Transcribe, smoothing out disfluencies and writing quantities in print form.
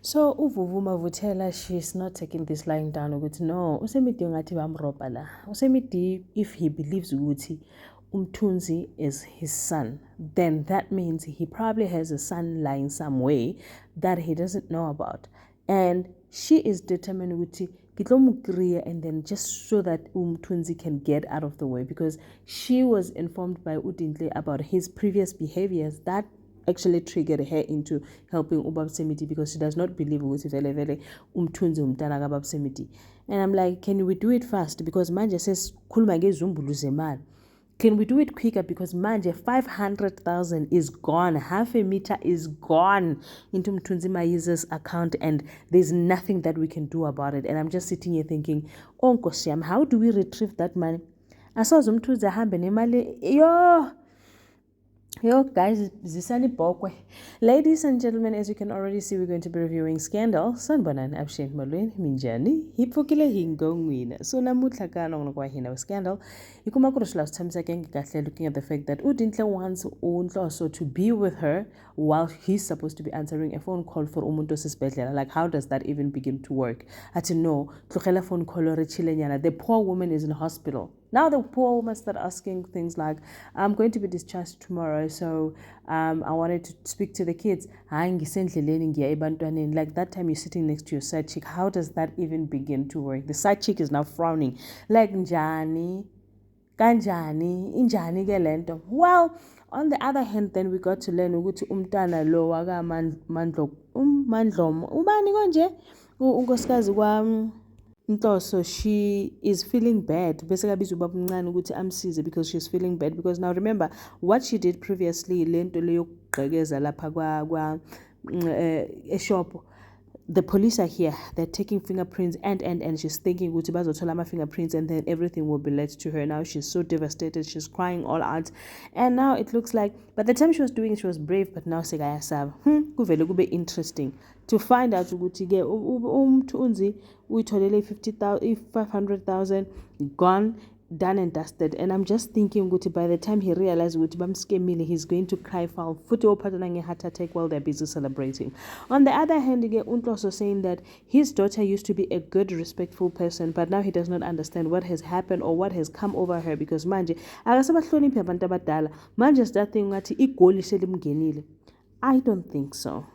So uVuvu Mavuthela, she's not taking this lying down ukuthi no uSemidi ngathi bamropa la. uSemidi, if he believes ukuthi Umthunzi is his son, then that means he probably has a son lying somewhere that he doesn't know about, and she is determined ukuthi kitlomukriya, and then just so that Umthunzi can get out of the way, because she was informed by Udintle about his previous behaviors that actually triggered her into helping Ubab Semiti, because she does not believe ukuthi vele vele Umthunzi umntana kaBab Semiti. And I'm like, can we do it fast? Because manje says khuluma ngezumbulu zemali. Can we do it quicker? Because manje 500,000 is gone. Half a meter is gone into Mthunzi Mayize's account, and there's nothing that we can do about it. And I'm just sitting here thinking, oh Nkosi yami, how do we retrieve that money? Asoze Umthunzi ahambe nemali. Yo guys, zisani bokwe. Ladies and gentlemen, as you can already see, we're going to be reviewing Scandal. Sanbonan Abshin Malwin Minjani Hipokile Hingongwina. So namutla ka nongwa hina Scandal. Ikumakurush last time again looking at the fact that Udintle wants Unhloso to be with her while he's supposed to be answering a phone call for Umunto's bedlela. Like, how does that even begin to work? At no, phone call the poor woman is in hospital. Now the poor woman started asking things like, I'm going to be discharged tomorrow, so I wanted to speak to the kids. Like that time you're sitting next to your side chick. How does that even begin to work? The side chick is now frowning. Like, Njani, Kanjani, Injani gelento. Well, on the other hand, then we got to learn ukuthi umntana lo waka mandlomo ubani konje unkosikazi kwa so she is feeling bad. Basically, because she's feeling bad. Because now remember what she did previously, a shop. The police are here. They're taking fingerprints and she's thinking Utibazotolama fingerprints, and then everything will be led to her. Now she's so devastated. She's crying all out. And now it looks like by the time she was doing it, she was brave, but now Segaya Sab, kube interesting to find out Ugutige Umthunzi we totally 500,000 gone, done and dusted. And I'm just thinking by the time he realized he's going to cry foul heart attack while they're busy celebrating. On the other hand, Unhloso saying that his daughter used to be a good, respectful person, but now he does not understand what has happened or what has come over her, because manje akasabahloniphi abantu abadala. Manje that thing ngathi igoli selimngenile. I don't think so.